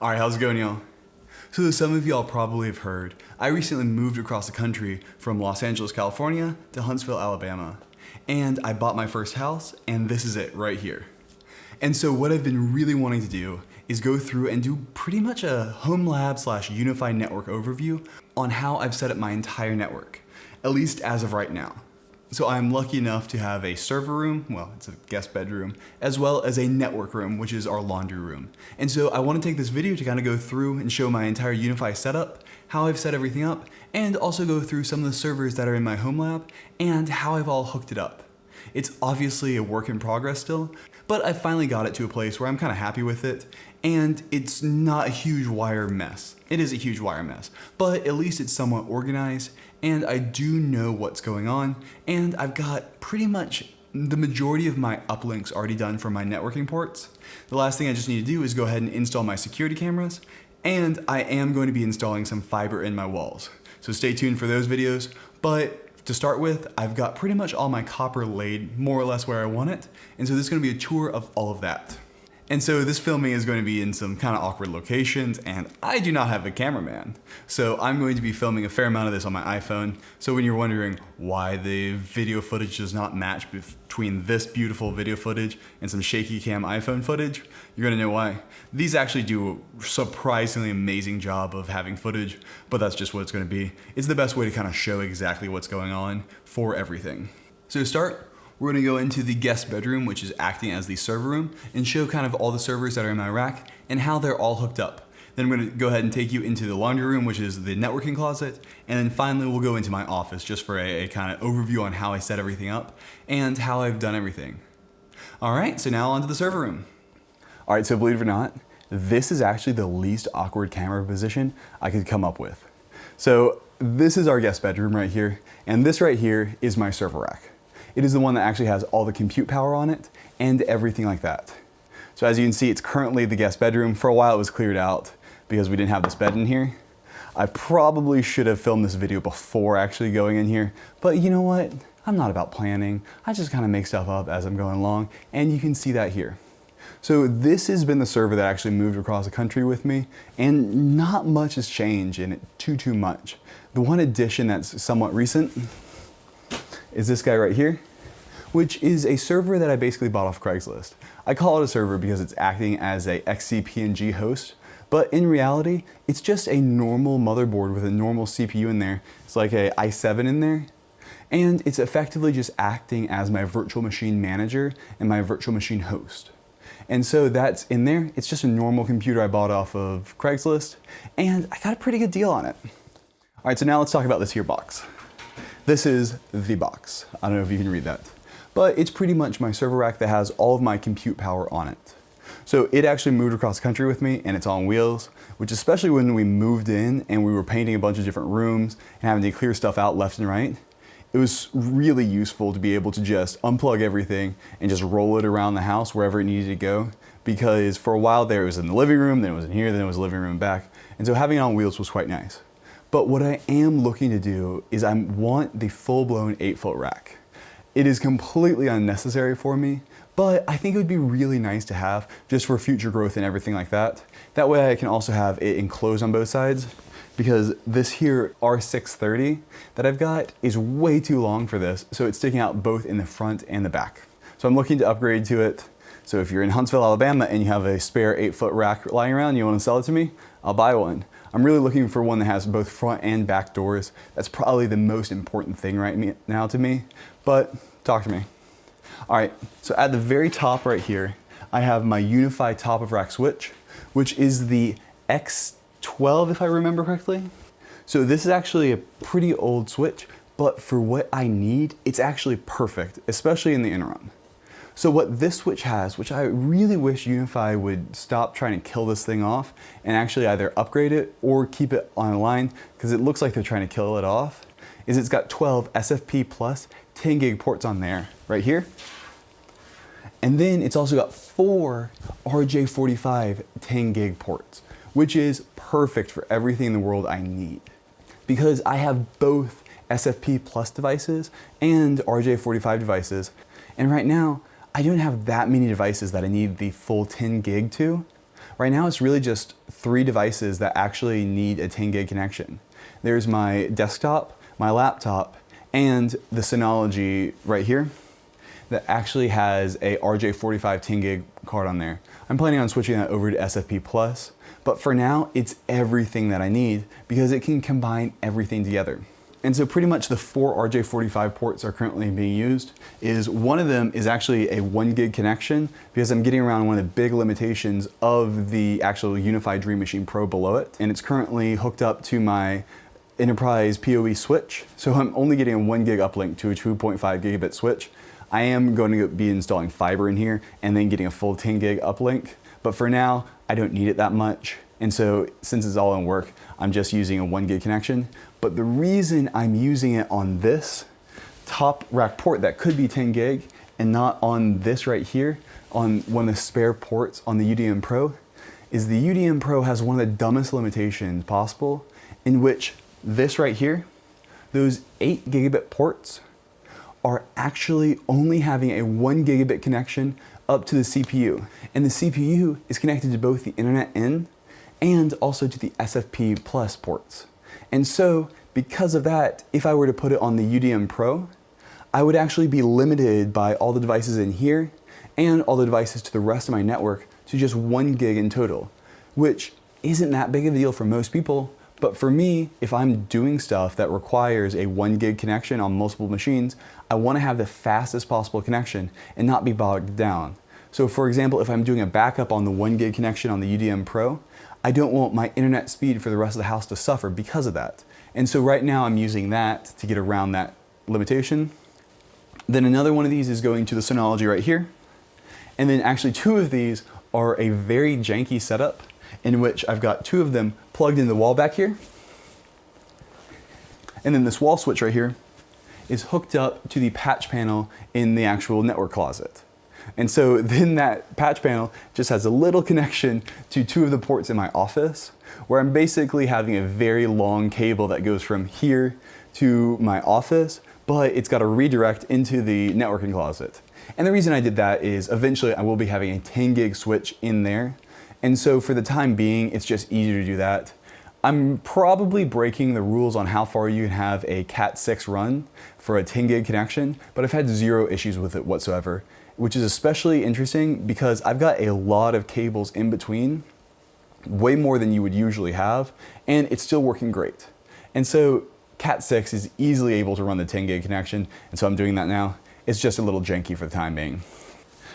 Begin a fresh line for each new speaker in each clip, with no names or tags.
Alright, how's it going, y'all? So as some of y'all probably have heard, I recently moved across the country from Los Angeles, California to Huntsville, Alabama. And I bought my first house, and this is it right here. And so what I've been really wanting to do is go through and do pretty much a HomeLAB / UniFi network overview on how I've set up my entire network, at least as of right now. So I'm lucky enough to have a server room, well, it's a guest bedroom, as well as a network room, which is our laundry room. And so I want to take this video to kind of go through and show my entire UniFi setup, how I've set everything up, and also go through some of the servers that are in my HomeLAB and how I've all hooked it up. It's obviously a work in progress still, but I finally got it to a place where I'm kind of happy with it, and it's not a huge wire mess. It is a huge wire mess, but at least it's somewhat organized, and I do know what's going on, and I've got pretty much the majority of my uplinks already done for my networking ports. The last thing I just need to do is go ahead and install my security cameras, and I am going to be installing some fiber in my walls. So stay tuned for those videos, but to start with, I've got pretty much all my copper laid more or less where I want it, and so this is going to be a tour of all of that. And so this filming is going to be in some kind of awkward locations, and I do not have a cameraman. So I'm going to be filming a fair amount of this on my iPhone. So when you're wondering why the video footage does not match between this beautiful video footage and some shaky cam iPhone footage, you're gonna know why. These actually do a surprisingly amazing job of having footage, but that's just what it's gonna be. It's the best way to kind of show exactly what's going on for everything. So to start, we're gonna go into the guest bedroom, which is acting as the server room, and show kind of all the servers that are in my rack and how they're all hooked up. Then I'm gonna go ahead and take you into the laundry room, which is the networking closet, and then finally we'll go into my office just for a kind of overview on how I set everything up and how I've done everything. All right, so now onto the server room. All right, so believe it or not, this is actually the least awkward camera position I could come up with. So this is our guest bedroom right here, and this right here is my server rack. It is the one that actually has all the compute power on it and everything like that. So as you can see, it's currently the guest bedroom. For a while it was cleared out because we didn't have this bed in here. I probably should have filmed this video before actually going in here, but you know what? I'm not about planning. I just kind of make stuff up as I'm going along, and you can see that here. So this has been the server that actually moved across the country with me, and not much has changed in it too much. The one addition that's somewhat recent is this guy right here, which is a server that I basically bought off Craigslist. I call it a server because it's acting as a XCPNG host, but in reality, it's just a normal motherboard with a normal CPU in there. It's like a i7 in there, and it's effectively just acting as my virtual machine manager and my virtual machine host. And so that's in there. It's just a normal computer I bought off of Craigslist, and I got a pretty good deal on it. All right, so now let's talk about this here box. This is the box. I don't know if you can read that, but it's pretty much my server rack that has all of my compute power on it. So it actually moved across the country with me, and it's on wheels, which especially when we moved in and we were painting a bunch of different rooms and having to clear stuff out left and right, it was really useful to be able to just unplug everything and just roll it around the house wherever it needed to go. Because for a while there, it was in the living room, then it was in here, then it was the living room back. And so having it on wheels was quite nice. But what I am looking to do is I want the full-blown 8-foot rack. It is completely unnecessary for me, but I think it would be really nice to have just for future growth and everything like that. That way I can also have it enclosed on both sides, because this here R630 that I've got is way too long for this, so it's sticking out both in the front and the back. So I'm looking to upgrade to it. So if you're in Huntsville, Alabama and you have a spare 8-foot rack lying around and you want to sell it to me, I'll buy one. I'm really looking for one that has both front and back doors. That's probably the most important thing right now to me, but talk to me. All right, so at the very top right here, I have my UniFi top of rack switch, which is the X12, if I remember correctly. So this is actually a pretty old switch, but for what I need, it's actually perfect, especially in the interim. So what this switch has, which I really wish UniFi would stop trying to kill this thing off and actually either upgrade it or keep it online, because it looks like they're trying to kill it off, is it's got 12 SFP plus 10 gig ports on there, right here. And then it's also got 4 RJ45 10 gig ports, which is perfect for everything in the world I need. Because I have both SFP plus devices and RJ45 devices, and right now, I don't have that many devices that I need the full 10 gig to, Right now it's really just 3 devices that actually need a 10 gig connection. There's my desktop, my laptop, and the Synology right here that actually has a RJ45 10 gig card on there. I'm planning on switching that over to SFP Plus, but for now it's everything that I need because it can combine everything together. And so pretty much the 4 RJ45 ports are currently being used. One of them is actually a 1 gig connection because I'm getting around one of the big limitations of the actual UniFi Dream Machine Pro below it. And it's currently hooked up to my enterprise PoE switch. So I'm only getting a 1 gig uplink to a 2.5 gigabit switch. I am going to be installing fiber in here and then getting a full 10 gig uplink. But for now, I don't need it that much. And so since it's all in work, I'm just using a 1 gig connection. But the reason I'm using it on this top rack port that could be 10 gig and not on this right here, on one of the spare ports on the UDM Pro, is the UDM Pro has one of the dumbest limitations possible, in which this right here, those 8 gigabit ports are actually only having a 1 gigabit connection up to the CPU. And the CPU is connected to both the internet in and also to the SFP Plus ports. And so, because of that, if I were to put it on the UDM Pro, I would actually be limited by all the devices in here and all the devices to the rest of my network to just 1 gig in total, which isn't that big of a deal for most people. But for me, if I'm doing stuff that requires a 1 gig connection on multiple machines, I want to have the fastest possible connection and not be bogged down. So for example, if I'm doing a backup on the 1 gig connection on the UDM Pro, I don't want my internet speed for the rest of the house to suffer because of that. And so right now I'm using that to get around that limitation. Then another one of these is going to the Synology right here. And then actually 2 of these are a very janky setup in which I've got 2 of them plugged in the wall back here. And then this wall switch right here is hooked up to the patch panel in the actual network closet. And so then that patch panel just has a little connection to 2 of the ports in my office, where I'm basically having a very long cable that goes from here to my office, but it's got a redirect into the networking closet. And the reason I did that is eventually I will be having a 10 gig switch in there. And so for the time being, it's just easier to do that. I'm probably breaking the rules on how far you can have a Cat6 run for a 10 gig connection, but I've had 0 issues with it whatsoever, which is especially interesting because I've got a lot of cables in between, way more than you would usually have, and it's still working great. And so Cat6 is easily able to run the 10 gig connection, and so I'm doing that now. It's just a little janky for the time being.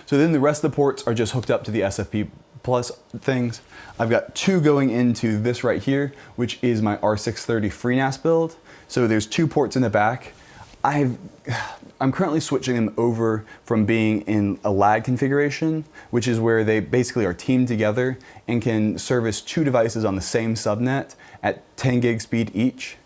So then the rest of the ports are just hooked up to the SFP Plus things. I've got 2 going into this right here, which is my R630 FreeNAS build. So there's 2 ports in the back. I'm currently switching them over from being in a LAG configuration, which is where they basically are teamed together and can service 2 devices on the same subnet at 10 gig speed each,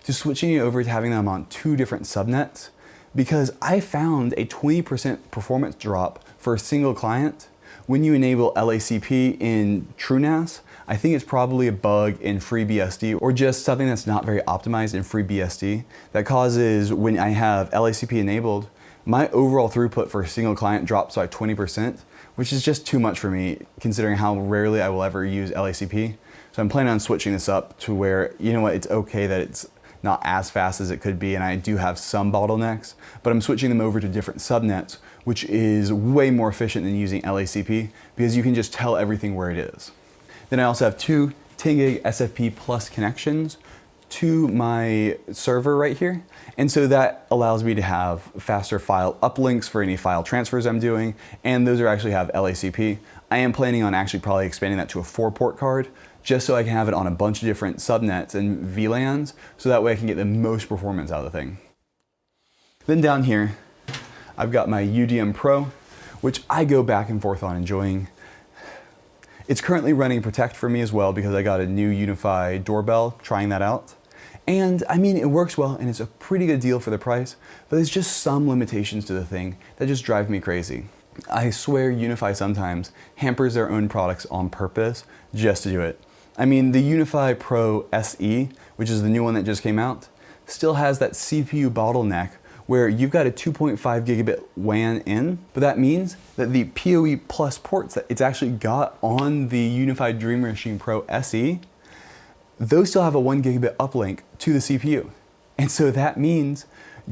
to switching it over to having them on 2 different subnets, because I found a 20% performance drop for a single client when you enable LACP in TrueNAS. I think it's probably a bug in FreeBSD or just something that's not very optimized in FreeBSD that causes, when I have LACP enabled, my overall throughput for a single client drops by 20%, which is just too much for me considering how rarely I will ever use LACP. So I'm planning on switching this up to where, you know what, it's okay that it's not as fast as it could be, and I do have some bottlenecks, but I'm switching them over to different subnets, which is way more efficient than using LACP because you can just tell everything where it is. Then I also have 2 10 gig SFP Plus connections to my server right here. And so that allows me to have faster file uplinks for any file transfers I'm doing, and those are actually have LACP. I am planning on actually probably expanding that to a 4-port card, just so I can have it on a bunch of different subnets and VLANs, so that way I can get the most performance out of the thing. Then down here, I've got my UDM Pro, which I go back and forth on enjoying. It's currently running Protect for me as well because I got a new UniFi doorbell, trying that out. And I mean, it works well and it's a pretty good deal for the price, but there's just some limitations to the thing that just drive me crazy. I swear UniFi sometimes hampers their own products on purpose just to do it. I mean, the UniFi Pro SE, which is the new one that just came out, still has that CPU bottleneck where you've got a 2.5 gigabit WAN in, but that means that the PoE Plus ports that it's actually got on the UniFi Dream Machine Pro SE, those still have a 1 gigabit uplink to the CPU. And so that means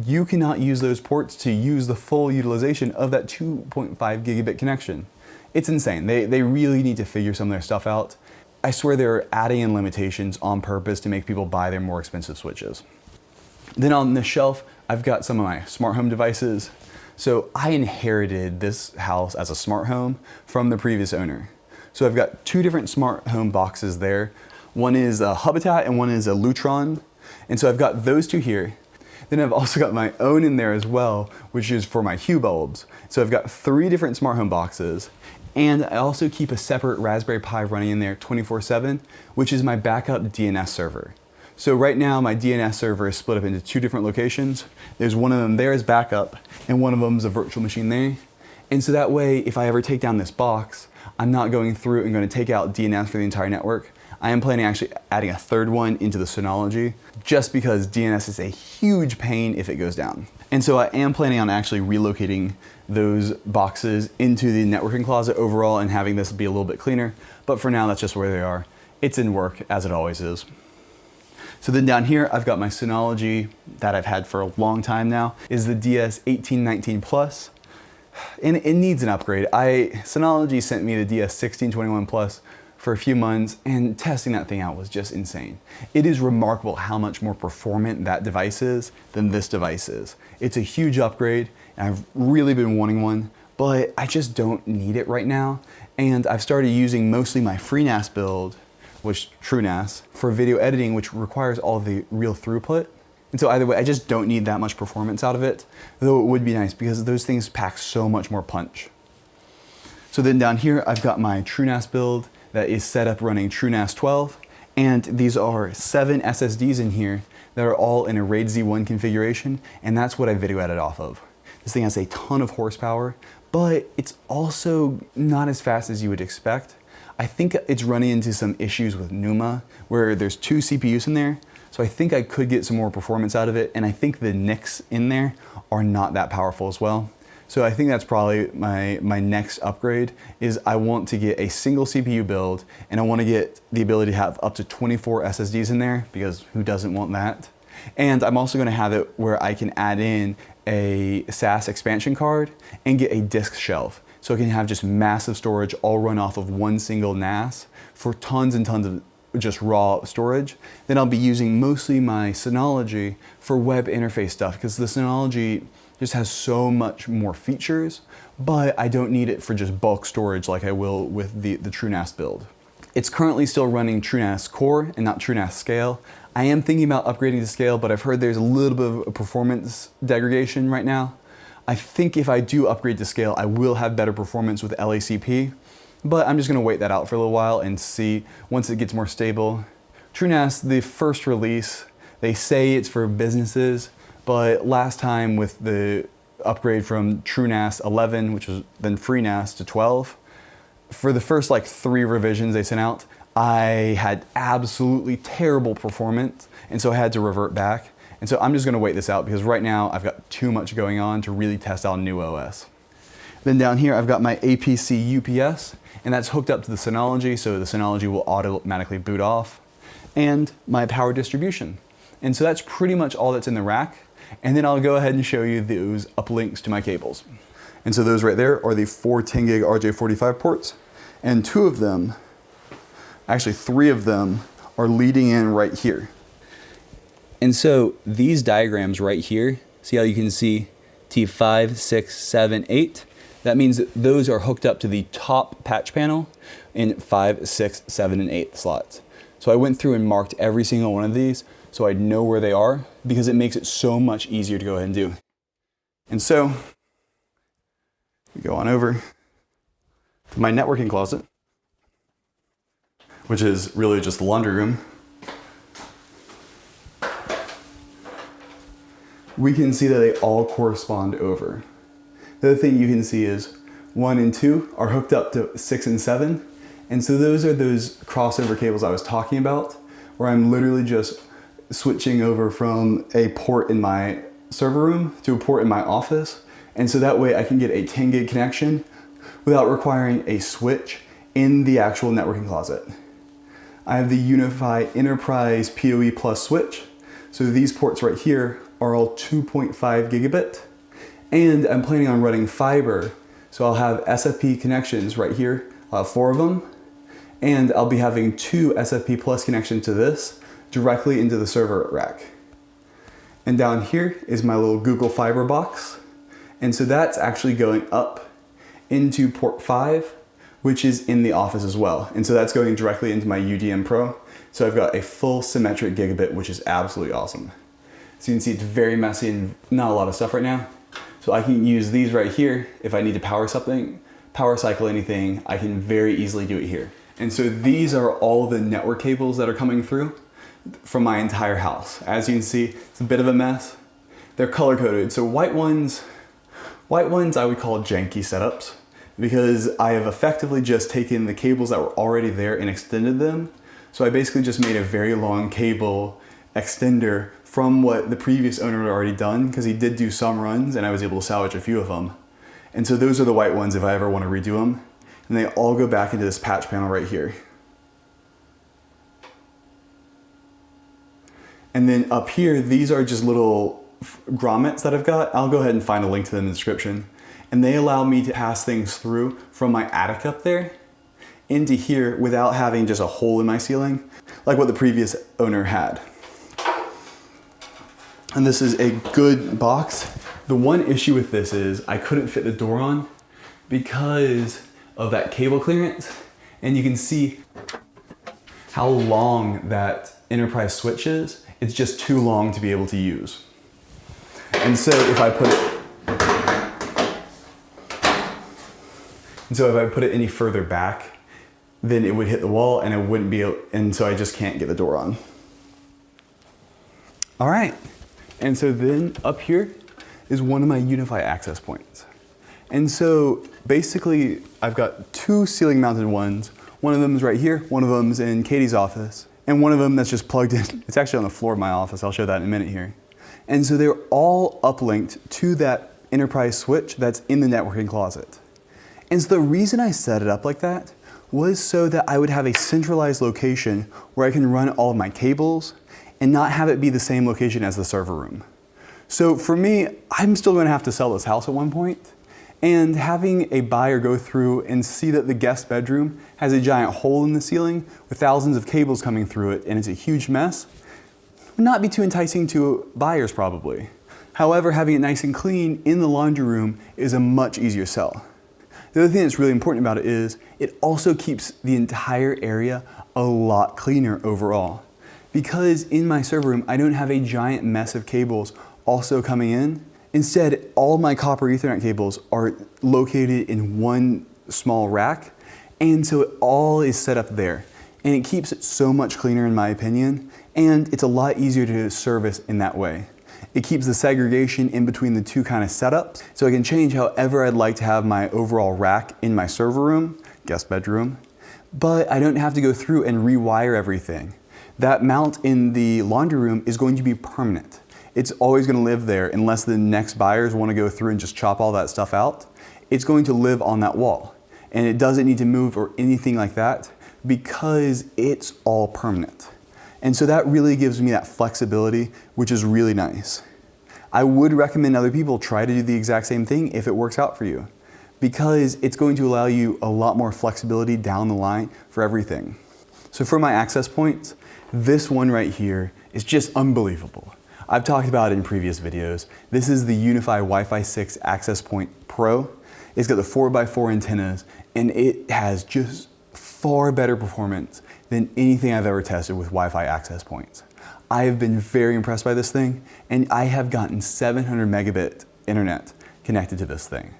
you cannot use those ports to use the full utilization of that 2.5 gigabit connection. It's insane. They really need to figure some of their stuff out. I swear they're adding in limitations on purpose to make people buy their more expensive switches. Then on the shelf, I've got some of my smart home devices. So I inherited this house as a smart home from the previous owner. So I've got two different smart home boxes there. One is a Habitat and one is a Lutron. And so I've got those two here. Then I've also got my own in there as well, which is for my Hue bulbs. So I've got 3 different smart home boxes. And I also keep a separate Raspberry Pi running in there 24/7, which is my backup DNS server. So right now my DNS server is split up into 2 different locations. There's one of them there as backup, and one of them is a virtual machine there. And so that way, if I ever take down this box, I'm not going through and going to take out DNS for the entire network. I am planning actually adding a 3rd one into the Synology, just because DNS is a huge pain if it goes down. And so I am planning on actually relocating those boxes into the networking closet overall and having this be a little bit cleaner. But for now, that's just where they are. It's in work, as it always is. So then down here, I've got my Synology that I've had for a long time now, is the DS1819 Plus. And it needs an upgrade. Synology sent me the DS1621 Plus for a few months, and testing that thing out was just insane. It is remarkable how much more performant that device is than this device is. It's a huge upgrade, and I've really been wanting one, but I just don't need it right now. And I've started using mostly my FreeNAS build, which TrueNAS, for video editing, which requires all the real throughput. And so either way, I just don't need that much performance out of it, though it would be nice because those things pack so much more punch. So then down here, I've got my TrueNAS build that is set up running TrueNAS 12. And these are 7 SSDs in here that are all in a RAID Z1 configuration. And that's what I video edit off of. This thing has a ton of horsepower, but it's also not as fast as you would expect. I think it's running into some issues with NUMA, where there's 2 CPUs in there. So I think I could get some more performance out of it. And I think the NICs in there are not that powerful as well. So I think that's probably my next upgrade, is I want to get a single CPU build, and I want to get the ability to have up to 24 SSDs in there, because who doesn't want that? And I'm also going to have it where I can add in a SAS expansion card and get a disk shelf. So I can have just massive storage all run off of one single NAS for tons and tons of just raw storage. Then I'll be using mostly my Synology for web interface stuff, because the Synology just has so much more features, but I don't need it for just bulk storage like I will with the TrueNAS build. It's currently still running TrueNAS Core and not TrueNAS Scale. I am thinking about upgrading to Scale, but I've heard there's a little bit of performance degradation right now. I think if I do upgrade to Scale, I will have better performance with LACP, but I'm just gonna wait that out for a little while and see once it gets more stable. TrueNAS, the first release, they say it's for businesses, but last time with the upgrade from TrueNAS 11, which was then FreeNAS, to 12, for the first 3 revisions they sent out, I had absolutely terrible performance, and so I had to revert back. And so I'm just gonna wait this out, because right now I've got too much going on to really test out a new OS. Then down here, I've got my APC UPS, and that's hooked up to the Synology, so the Synology will automatically boot off, and my power distribution. And so that's pretty much all that's in the rack. And then I'll go ahead and show you those uplinks to my cables. And so those right there are the 4 10 gig RJ45 ports, and 2 of them, actually 3 of them, are leading in right here. And so these diagrams right here, see how you can see T5, 6, 7, 8? That means that those are hooked up to the top patch panel in 5, 6, 7, and 8 slots. So I went through and marked every single one of these so I'd know where they are, because it makes it so much easier to go ahead and do. And so we go on over to my networking closet, which is really just the laundry room. We can see that they all correspond over. The other thing you can see is 1 and 2 are hooked up to 6 and 7. And so those are those crossover cables I was talking about, where I'm literally just switching over from a port in my server room to a port in my office. And so that way I can get a 10 gig connection without requiring a switch in the actual networking closet. I have the UniFi Enterprise PoE Plus switch. So these ports right here are all 2.5 gigabit. And I'm planning on running fiber. So I'll have SFP connections right here. I'll have 4 of them. And I'll be having 2 SFP Plus connections to this directly into the server rack. And down here is my little Google Fiber box. And so that's actually going up into port 5, which is in the office as well. And so that's going directly into my UDM Pro. So I've got a full symmetric gigabit, which is absolutely awesome. So you can see it's very messy and not a lot of stuff right now. So I can use these right here. If I need to power something, power cycle anything, I can very easily do it here. And so these are all the network cables that are coming through from my entire house. As you can see, it's a bit of a mess. They're color coded. So white ones I would call janky setups because I have effectively just taken the cables that were already there and extended them. So I basically just made a very long cable extender from what the previous owner had already done because he did do some runs and I was able to salvage a few of them. And so those are the white ones if I ever want to redo them. And they all go back into this patch panel right here. And then up here, these are just little grommets that I've got. I'll go ahead and find a link to them in the description. And they allow me to pass things through from my attic up there into here without having just a hole in my ceiling, like what the previous owner had. And this is a good box. The one issue with this is I couldn't fit the door on because of that cable clearance. And you can see how long that Enterprise switch is. It's just too long to be able to use. And so if I put it any further back, then it would hit the wall and it wouldn't be, and so I just can't get the door on. All right, and so then up here is one of my UniFi access points. And so basically I've got 2 ceiling mounted ones. One of them is right here, one of them is in Katie's office, and one of them that's just plugged in. It's actually on the floor of my office. I'll show that in a minute here. And so they're all uplinked to that Enterprise switch that's in the networking closet. And so the reason I set it up like that was so that I would have a centralized location where I can run all of my cables and not have it be the same location as the server room. So for me, I'm still gonna have to sell this house at one point, and having a buyer go through and see that the guest bedroom has a giant hole in the ceiling with thousands of cables coming through it and it's a huge mess would not be too enticing to buyers probably. However, having it nice and clean in the laundry room is a much easier sell. The other thing that's really important about it is it also keeps the entire area a lot cleaner overall. Because in my server room, I don't have a giant mess of cables also coming in. Instead, all my copper Ethernet cables are located in one small rack, and so it all is set up there. And it keeps it so much cleaner in my opinion, and it's a lot easier to service in that way. It keeps the segregation in between the 2 kind of setups, so I can change however I'd like to have my overall rack in my server room, guest bedroom, but I don't have to go through and rewire everything. That mount in the laundry room is going to be permanent. It's always going to live there unless the next buyers want to go through and just chop all that stuff out. It's going to live on that wall, and it doesn't need to move or anything like that because it's all permanent. And so that really gives me that flexibility, which is really nice. I would recommend other people try to do the exact same thing if it works out for you, because it's going to allow you a lot more flexibility down the line for everything. So for my access points, this one right here is just unbelievable. I've talked about it in previous videos. This is the UniFi Wi-Fi 6 Access Point Pro. It's got the 4x4 antennas, and it has just far better performance than anything I've ever tested with Wi-Fi access points. I have been very impressed by this thing, and I have gotten 700 megabit internet connected to this thing.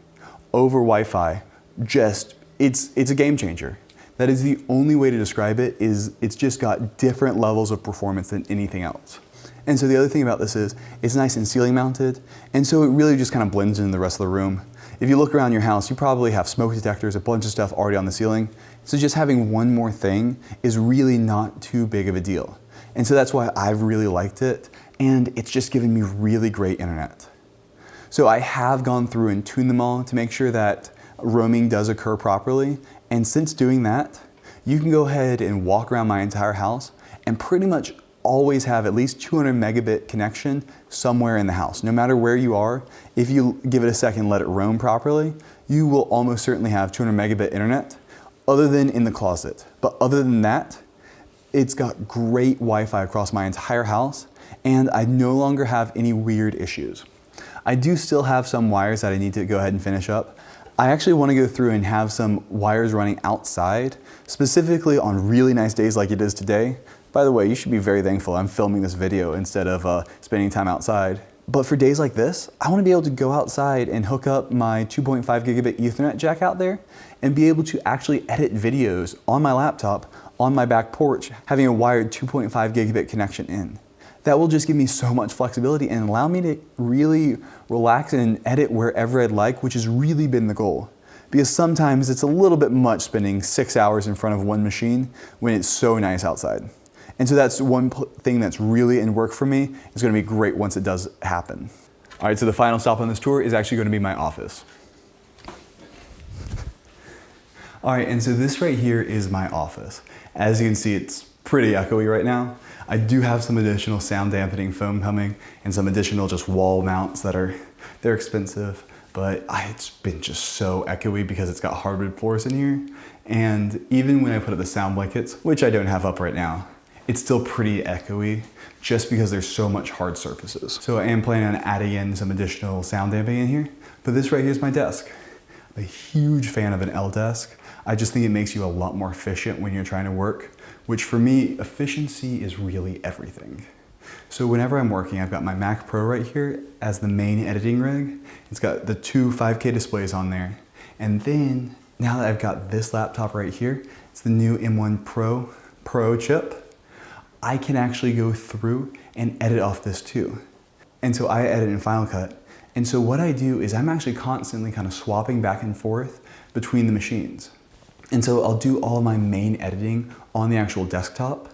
Over Wi-Fi, it's a game changer. That is the only way to describe it. It's just got different levels of performance than anything else. And so the other thing about this is it's nice and ceiling mounted, and so it really just kind of blends into the rest of the room. If you look around your house, you probably have smoke detectors, a bunch of stuff already on the ceiling. So just having one more thing is really not too big of a deal. And so that's why I've really liked it. and it's just giving me really great internet. So I have gone through and tuned them all to make sure that roaming does occur properly. And since doing that, you can go ahead and walk around my entire house and pretty much always have at least 200 megabit connection somewhere in the house. No matter where you are, if you give it a second, let it roam properly, you will almost certainly have 200 megabit internet, other than in the closet. But other than that, it's got great Wi-Fi across my entire house, and I no longer have any weird issues. I do still have some wires that I need to go ahead and finish up. I actually want to go through and have some wires running outside, specifically on really nice days like it is today. By the way, you should be very thankful I'm filming this video instead of spending time outside. But for days like this, I want to be able to go outside and hook up my 2.5 gigabit Ethernet jack out there and be able to actually edit videos on my laptop on my back porch, having a wired 2.5 gigabit connection in. That will just give me so much flexibility and allow me to really relax and edit wherever I'd like, which has really been the goal. Because sometimes it's a little bit much spending 6 hours in front of one machine when it's so nice outside. And so that's one thing that's really in work for me. It's going to be great once it does happen. All right, so the final stop on this tour is actually going to be my office. All right, and so this right here is my office. As you can see, it's pretty echoey right now. I do have some additional sound dampening foam coming and some additional just wall mounts they're expensive, but it's been just so echoey because it's got hardwood floors in here. And even when I put up the sound blankets, which I don't have up right now, it's still pretty echoey just because there's so much hard surfaces. So I am planning on adding in some additional sound damping in here, but this right here is my desk. I'm a huge fan of an L desk. I just think it makes you a lot more efficient when you're trying to work, which for me, efficiency is really everything. So whenever I'm working, I've got my Mac Pro right here as the main editing rig. It's got the two 5K displays on there. And then now that I've got this laptop right here, it's the new M1 Pro chip, I can actually go through and edit off this too. And so I edit in Final Cut. And so what I do is I'm actually constantly kind of swapping back and forth between the machines. And so I'll do all my main editing on the actual desktop,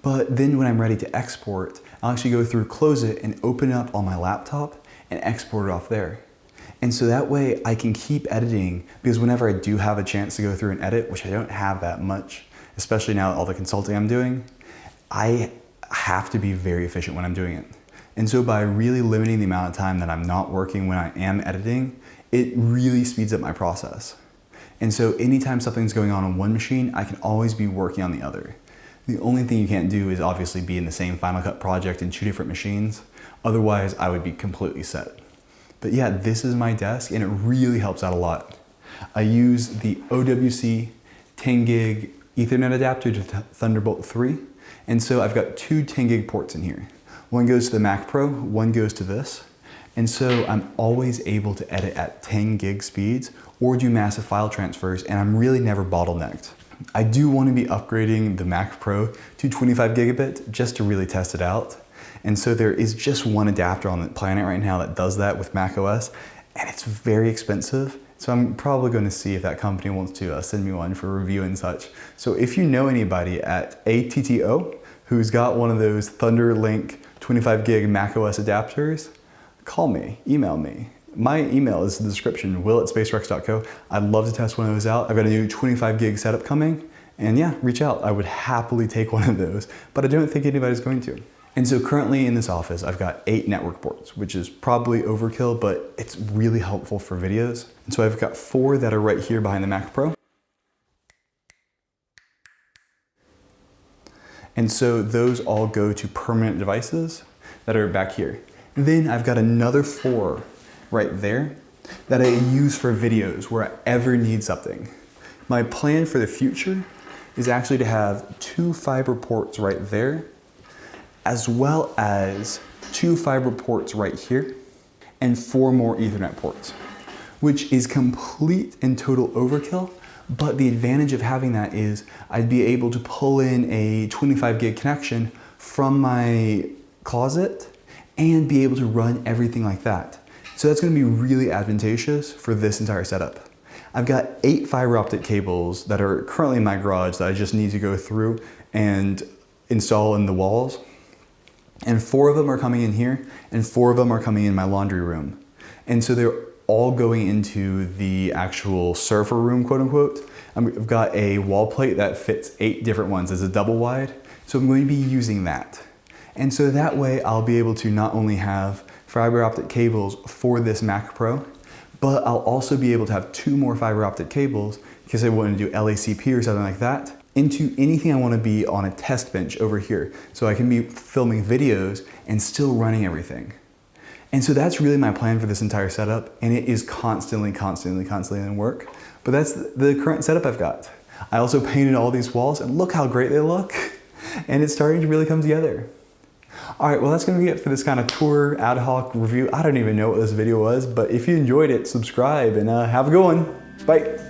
but then when I'm ready to export, I'll actually go through, close it, and open it up on my laptop and export it off there. And so that way I can keep editing, because whenever I do have a chance to go through and edit, which I don't have that much, especially now all the consulting I'm doing, I have to be very efficient when I'm doing it. And so by really limiting the amount of time that I'm not working when I am editing, it really speeds up my process. And so anytime something's going on one machine, I can always be working on the other. The only thing you can't do is obviously be in the same Final Cut project in two different machines. Otherwise, I would be completely set. But yeah, this is my desk and it really helps out a lot. I use the OWC 10 gig Ethernet adapter to Thunderbolt 3. And so I've got two 10 gig ports in here. One goes to the Mac Pro, one goes to this. And so I'm always able to edit at 10 gig speeds or do massive file transfers, and I'm really never bottlenecked. I do want to be upgrading the Mac Pro to 25 gigabit just to really test it out. And so there is just one adapter on the planet right now that does that with Mac OS, and it's very expensive. So I'm probably going to see if that company wants to send me one for review and such. So if you know anybody at ATTO who's got one of those ThunderLink 25 gig Mac OS adapters, call me, email me. My email is in the description, will@spacerex.co. I'd love to test one of those out. I've got a new 25 gig setup coming, and yeah, reach out. I would happily take one of those, but I don't think anybody's going to. And so currently in this office, I've got 8 network ports, which is probably overkill, but it's really helpful for videos. And so I've got 4 that are right here behind the Mac Pro. And so those all go to permanent devices that are back here. And then I've got another 4 right there that I use for videos where I ever need something. My plan for the future is actually to have 2 fiber ports right there, as well as 2 fiber ports right here, and 4 more Ethernet ports, which is complete and total overkill. But the advantage of having that is I'd be able to pull in a 25 gig connection from my closet and be able to run everything like that. So that's going to be really advantageous for this entire setup. I've got 8 fiber optic cables that are currently in my garage that I just need to go through and install in the walls. And 4 of them are coming in here, and 4 of them are coming in my laundry room. And so they're all going into the actual surfer room, quote unquote. I've got a wall plate that fits 8 different ones as a double wide. So I'm going to be using that. And so that way I'll be able to not only have fiber optic cables for this Mac Pro, but I'll also be able to have 2 more fiber optic cables because I want to do LACP or something like that into anything I want to be on a test bench over here. So I can be filming videos and still running everything. And so that's really my plan for this entire setup, and it is constantly in work. But that's the current setup I've got. I also painted all these walls, and look how great they look. And it's starting to really come together. All right, well, that's gonna be it for this kind of tour ad hoc review. I don't even know what this video was, but if you enjoyed it, subscribe and have a good one. Bye.